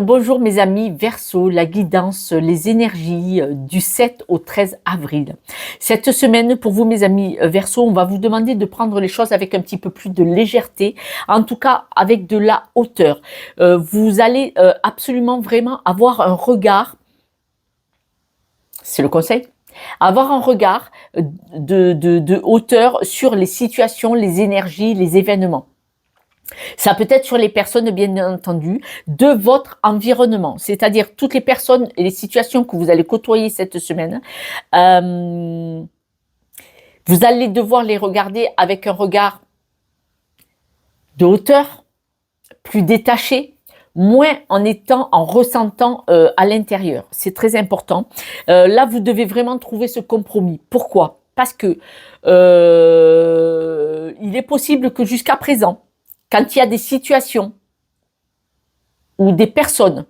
Bonjour mes amis Verseau, la guidance, les énergies du 7 au 13 avril. Cette semaine, pour vous mes amis Verseau, on va vous demander de prendre les choses avec un petit peu plus de légèreté, en tout cas avec de la hauteur. Vous allez absolument vraiment avoir un regard, c'est le conseil, avoir un regard de hauteur sur les situations, les énergies, les événements. Ça peut être sur les personnes, bien entendu, de votre environnement, c'est-à-dire toutes les personnes et les situations que vous allez côtoyer cette semaine. Vous allez devoir les regarder avec un regard de hauteur, plus détaché, moins en ressentant à l'intérieur. C'est très important. Là, vous devez vraiment trouver ce compromis. Pourquoi ? Parce que il est possible que jusqu'à présent, quand il y a des situations ou des personnes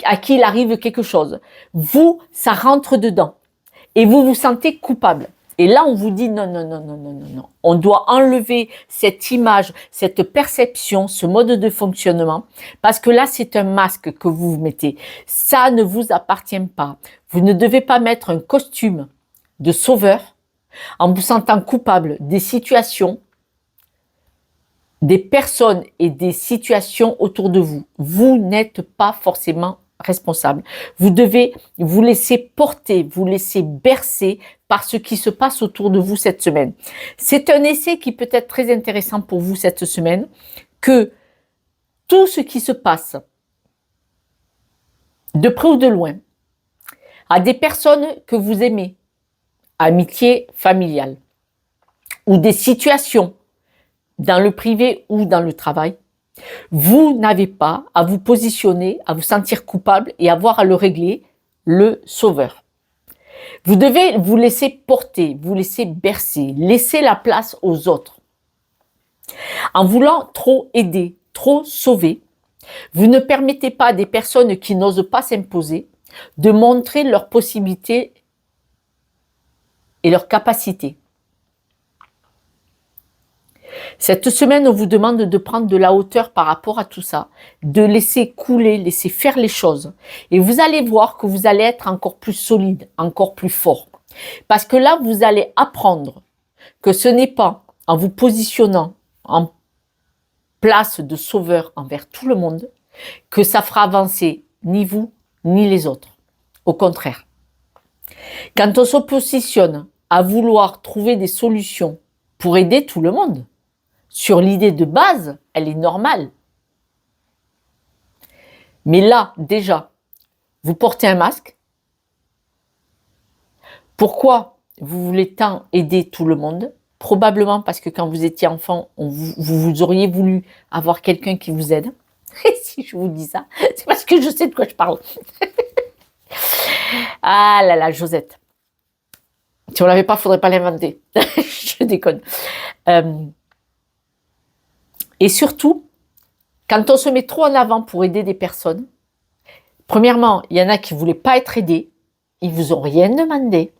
à qui il arrive quelque chose, vous, ça rentre dedans et vous vous sentez coupable. Et là, on vous dit non, non, non, non, non, non, non. On doit enlever cette image, cette perception, ce mode de fonctionnement, parce que là, c'est un masque que vous mettez. Ça ne vous appartient pas. Vous ne devez pas mettre un costume de sauveur en vous sentant coupable des situations, des personnes et des situations autour de vous. Vous n'êtes pas forcément responsable. Vous devez vous laisser porter, vous laisser bercer par ce qui se passe autour de vous cette semaine. C'est un essai qui peut être très intéressant pour vous cette semaine, que tout ce qui se passe, de près ou de loin, à des personnes que vous aimez, amitié familiale, ou des situations dans le privé ou dans le travail, vous n'avez pas à vous positionner, à vous sentir coupable et avoir à le régler, le sauveur. Vous devez vous laisser porter, vous laisser bercer, laisser la place aux autres. En voulant trop aider, trop sauver, vous ne permettez pas à des personnes qui n'osent pas s'imposer de montrer leurs possibilités et leurs capacités. Cette semaine, on vous demande de prendre de la hauteur par rapport à tout ça, de laisser couler, laisser faire les choses. Et vous allez voir que vous allez être encore plus solide, encore plus fort. Parce que là, vous allez apprendre que ce n'est pas en vous positionnant en place de sauveur envers tout le monde que ça fera avancer ni vous, ni les autres. Au contraire. Quand on se positionne à vouloir trouver des solutions pour aider tout le monde, sur l'idée de base, elle est normale. Mais là, déjà, vous portez un masque. Pourquoi vous voulez tant aider tout le monde ? Probablement parce que quand vous étiez enfant, vous auriez voulu avoir quelqu'un qui vous aide. Et si je vous dis ça, c'est parce que je sais de quoi je parle. Ah là là, Josette. Si on l'avait pas, faudrait pas l'inventer. Je déconne. Et surtout, quand on se met trop en avant pour aider des personnes, premièrement, il y en a qui ne voulaient pas être aidés, ils ne vous ont rien demandé.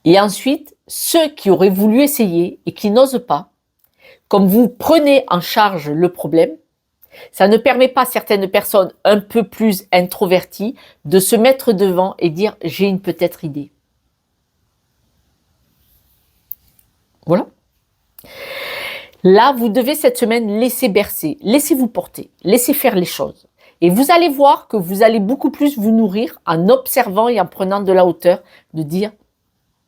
Et ensuite, ceux qui auraient voulu essayer et qui n'osent pas, comme vous prenez en charge le problème, ça ne permet pas à certaines personnes un peu plus introverties de se mettre devant et dire « j'ai une peut-être idée ». Voilà. Là, vous devez cette semaine laisser bercer, laissez-vous porter, laissez faire les choses. Et vous allez voir que vous allez beaucoup plus vous nourrir en observant et en prenant de la hauteur, de dire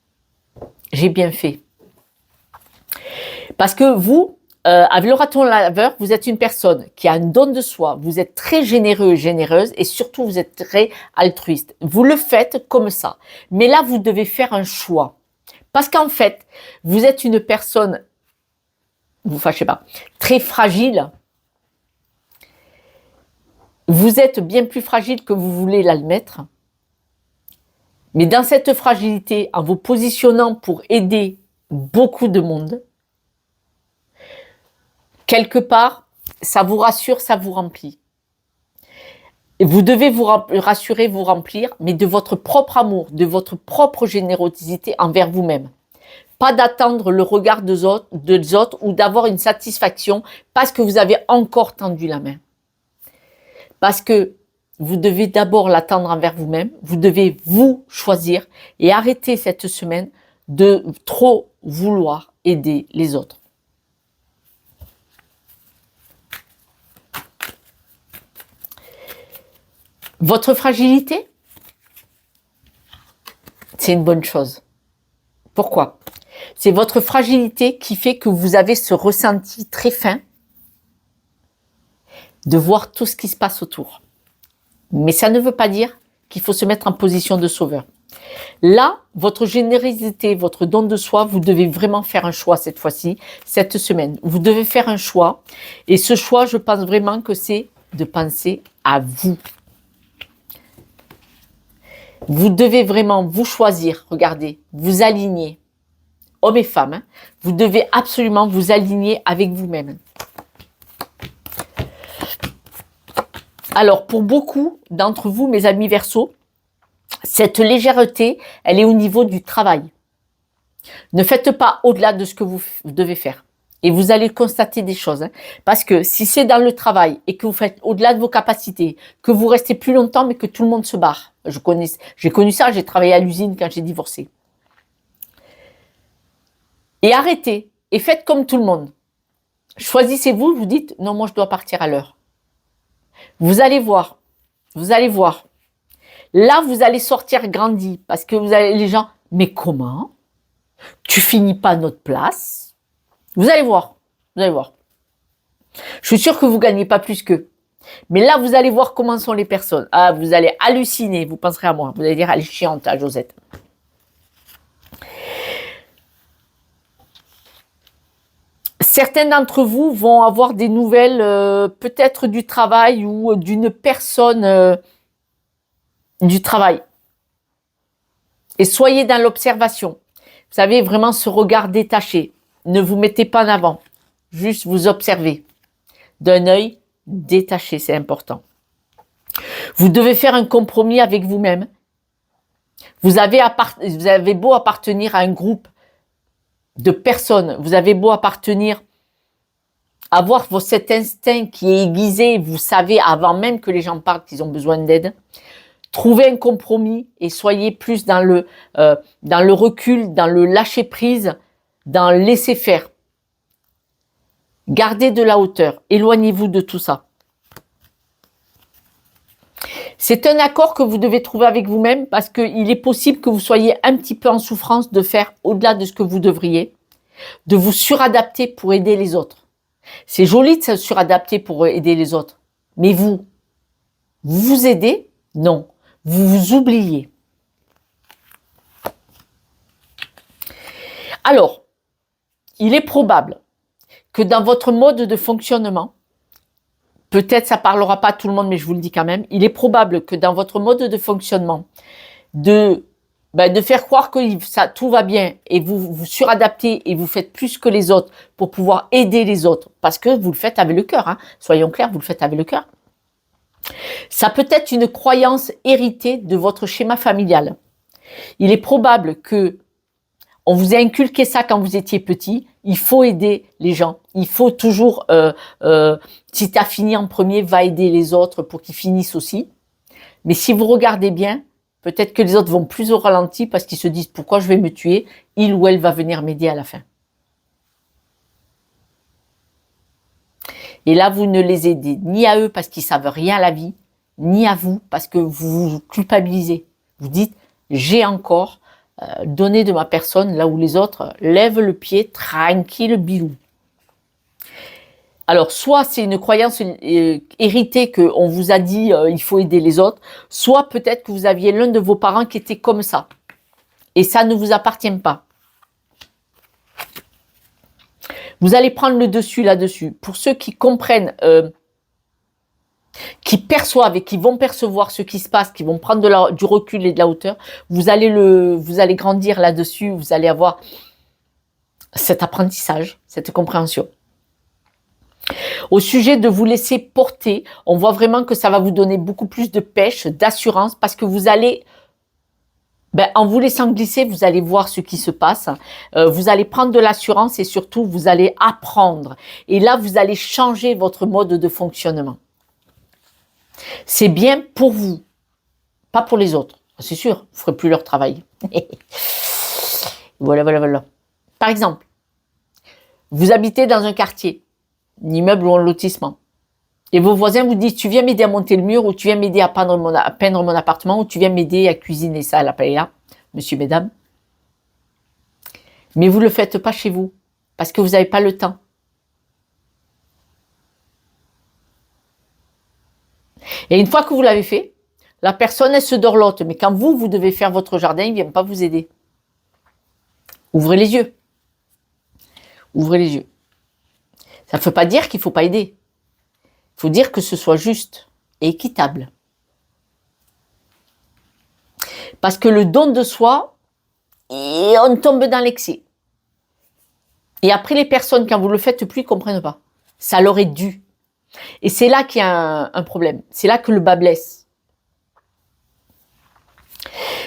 « j'ai bien fait ». Parce que vous, avec le raton laveur, vous êtes une personne qui a un don de soi, vous êtes très généreux et généreuse et surtout vous êtes très altruiste. Vous le faites comme ça. Mais là, vous devez faire un choix. Parce qu'en fait, vous êtes une personne, vous fâchez pas, très fragile. Vous êtes bien plus fragile que vous voulez l'admettre. Mais dans cette fragilité, en vous positionnant pour aider beaucoup de monde, quelque part, ça vous rassure, ça vous remplit. Et vous devez vous rassurer, vous remplir, mais de votre propre amour, de votre propre générosité envers vous-même. Pas d'attendre le regard des autres ou d'avoir une satisfaction parce que vous avez encore tendu la main. Parce que vous devez d'abord l'attendre envers vous-même. Vous devez vous choisir et arrêter cette semaine de trop vouloir aider les autres. Votre fragilité, c'est une bonne chose. Pourquoi ? C'est votre fragilité qui fait que vous avez ce ressenti très fin de voir tout ce qui se passe autour. Mais ça ne veut pas dire qu'il faut se mettre en position de sauveur. Là, votre générosité, votre don de soi, vous devez vraiment faire un choix cette fois-ci, cette semaine. Vous devez faire un choix. Et ce choix, je pense vraiment que c'est de penser à vous. Vous devez vraiment vous choisir, regardez, vous aligner. Hommes et femmes, hein, vous devez absolument vous aligner avec vous-même. Alors, pour beaucoup d'entre vous, mes amis Verseaux, cette légèreté, elle est au niveau du travail. Ne faites pas au-delà de ce que vous devez faire. Et vous allez constater des choses. Hein, parce que si c'est dans le travail et que vous faites au-delà de vos capacités, que vous restez plus longtemps mais que tout le monde se barre. J'ai connu ça, j'ai travaillé à l'usine quand j'ai divorcé. Et arrêtez et faites comme tout le monde. Choisissez-vous, vous dites, non, moi je dois partir à l'heure. Vous allez voir. Là, vous allez sortir grandi parce que vous allez les gens, mais comment ? Tu finis pas à notre place ? Vous allez voir. Je suis sûre que vous gagnez pas plus qu'eux. Mais là, vous allez voir comment sont les personnes. Ah, vous allez halluciner, vous penserez à moi. Vous allez dire, elle est chiante, à Josette. Certains d'entre vous vont avoir des nouvelles, peut-être du travail ou d'une personne du travail. Et soyez dans l'observation. Vous savez, vraiment ce regard détaché. Ne vous mettez pas en avant. Juste vous observez. D'un œil détaché, c'est important. Vous devez faire un compromis avec vous-même. Vous avez beau appartenir à un groupe de personnes, vous avez beau avoir cet instinct qui est aiguisé, vous savez avant même que les gens parlent qu'ils ont besoin d'aide. Trouvez un compromis et soyez plus dans le recul, dans le lâcher prise, dans le laisser faire. Gardez de la hauteur, éloignez-vous de tout ça. C'est un accord que vous devez trouver avec vous-même parce qu'il est possible que vous soyez un petit peu en souffrance de faire au-delà de ce que vous devriez, de vous suradapter pour aider les autres. C'est joli de se suradapter pour aider les autres, mais vous vous aidez ? Non, vous vous oubliez. Alors, il est probable que dans votre mode de fonctionnement, peut-être ça parlera pas à tout le monde, mais je vous le dis quand même, il est probable que dans votre mode de fonctionnement, de faire croire que tout va bien et vous vous suradaptez et vous faites plus que les autres pour pouvoir aider les autres, parce que vous le faites avec le cœur, hein, soyons clairs, vous le faites avec le cœur. Ça peut être une croyance héritée de votre schéma familial. Il est probable que on vous a inculqué ça quand vous étiez petit. Il faut aider les gens. Il faut toujours, si tu as fini en premier, va aider les autres pour qu'ils finissent aussi. Mais si vous regardez bien, peut-être que les autres vont plus au ralenti parce qu'ils se disent pourquoi je vais me tuer, il ou elle va venir m'aider à la fin. Et là, vous ne les aidez ni à eux parce qu'ils savent rien à la vie, ni à vous parce que vous vous culpabilisez. Vous dites, j'ai encore donné de ma personne là où les autres lèvent le pied, tranquille, bilou. Alors, soit c'est une croyance héritée qu'on vous a dit il faut aider les autres, soit peut-être que vous aviez l'un de vos parents qui était comme ça. Et ça ne vous appartient pas. Vous allez prendre le dessus là-dessus. Pour ceux qui comprennent, qui perçoivent et qui vont percevoir ce qui se passe, qui vont prendre du recul et de la hauteur, vous allez grandir là-dessus, vous allez avoir cet apprentissage, cette compréhension. Au sujet de vous laisser porter, on voit vraiment que ça va vous donner beaucoup plus de pêche, d'assurance, parce que vous allez Ben, en vous laissant glisser, vous allez voir ce qui se passe. Vous allez prendre de l'assurance et surtout, vous allez apprendre. Et là, vous allez changer votre mode de fonctionnement. C'est bien pour vous, pas pour les autres. C'est sûr, vous ne ferez plus leur travail. Voilà. Par exemple, vous habitez dans un quartier, un immeuble ou un lotissement. Et vos voisins vous disent, tu viens m'aider à monter le mur, ou tu viens m'aider à peindre mon appartement, ou tu viens m'aider à cuisiner ça à la paella, monsieur, mesdames. Mais vous ne le faites pas chez vous, parce que vous n'avez pas le temps. Et une fois que vous l'avez fait, la personne, elle se dorlote. Mais quand vous devez faire votre jardin, il ne vient pas vous aider. Ouvrez les yeux. Ouvrez les yeux. Ça ne veut pas dire qu'il ne faut pas aider. Il faut dire que ce soit juste et équitable. Parce que le don de soi, et on tombe dans l'excès. Et après, les personnes, quand vous le faites plus, ne comprennent pas. Ça leur est dû. Et c'est là qu'il y a un problème. C'est là que le bas blesse.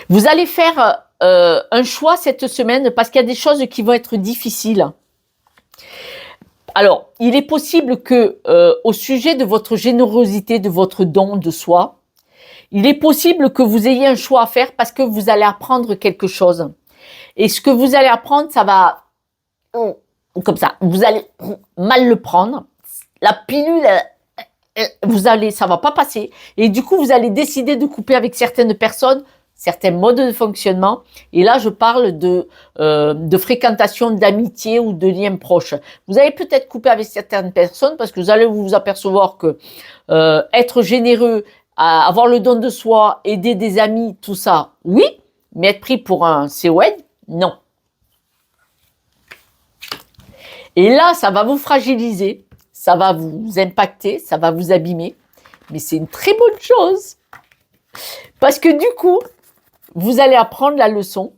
Vous allez faire un choix cette semaine parce qu'il y a des choses qui vont être difficiles. Alors, il est possible que, au sujet de votre générosité, de votre don de soi, il est possible que vous ayez un choix à faire parce que vous allez apprendre quelque chose. Et ce que vous allez apprendre, ça va comme ça. Vous allez mal le prendre. La pilule, ça va pas passer. Et du coup, vous allez décider de couper avec certaines personnes, certains modes de fonctionnement. Et là, je parle de fréquentation, d'amitié ou de liens proches. Vous allez peut-être couper avec certaines personnes parce que vous allez vous apercevoir que être généreux, avoir le don de soi, aider des amis, tout ça, oui. Mais être pris pour un CON, non. Et là, ça va vous fragiliser, ça va vous impacter, ça va vous abîmer. Mais c'est une très bonne chose. Parce que du coup, vous allez apprendre la leçon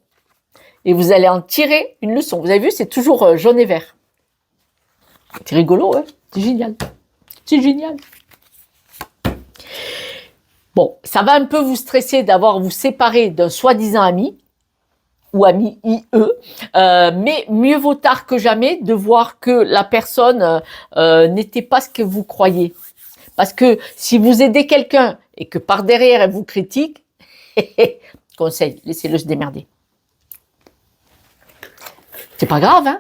et vous allez en tirer une leçon. Vous avez vu, c'est toujours jaune et vert. C'est rigolo, hein? C'est génial. C'est génial. Bon, ça va un peu vous stresser d'avoir vous séparer d'un soi-disant ami ou ami IE, mais mieux vaut tard que jamais de voir que la personne n'était pas ce que vous croyez. Parce que si vous aidez quelqu'un et que par derrière elle vous critique, conseil, laissez-le se démerder. C'est pas grave, hein?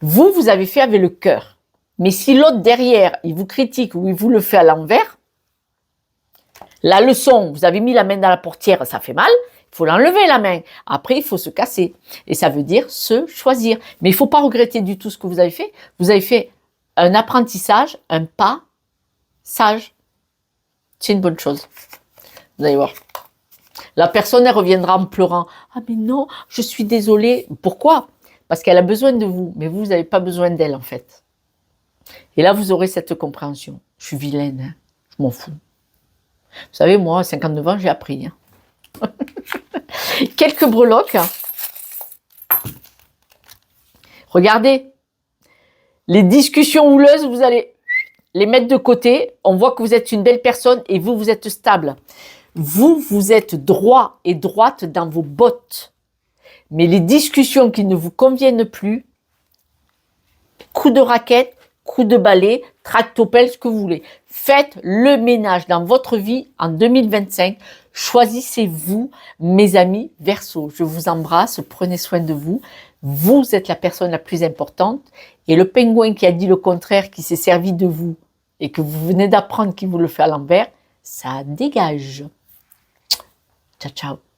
Vous avez fait avec le cœur. Mais si l'autre derrière, il vous critique ou il vous le fait à l'envers, la leçon, vous avez mis la main dans la portière, ça fait mal, il faut l'enlever la main. Après, il faut se casser. Et ça veut dire se choisir. Mais il ne faut pas regretter du tout ce que vous avez fait. Vous avez fait un apprentissage, un pas sage. C'est une bonne chose. Vous allez voir. La personne, elle reviendra en pleurant. Ah mais non, je suis désolée. Pourquoi? Parce qu'elle a besoin de vous. Mais vous n'avez pas besoin d'elle en fait. Et là, vous aurez cette compréhension. Je suis vilaine, hein. Je m'en fous. Vous savez, moi, à 59 ans, j'ai appris. Hein. Quelques breloques. Regardez. Les discussions houleuses, vous allez les mettre de côté. On voit que vous êtes une belle personne et vous êtes stable. Vous êtes droit et droite dans vos bottes. Mais les discussions qui ne vous conviennent plus, coup de raquette, coup de balai, tractopelle, ce que vous voulez. Faites le ménage dans votre vie en 2025. Choisissez-vous, mes amis Verseau. Je vous embrasse, prenez soin de vous. Vous êtes la personne la plus importante. Et le pingouin qui a dit le contraire, qui s'est servi de vous et que vous venez d'apprendre qu'il vous le fait à l'envers, ça dégage. Ciao, ciao.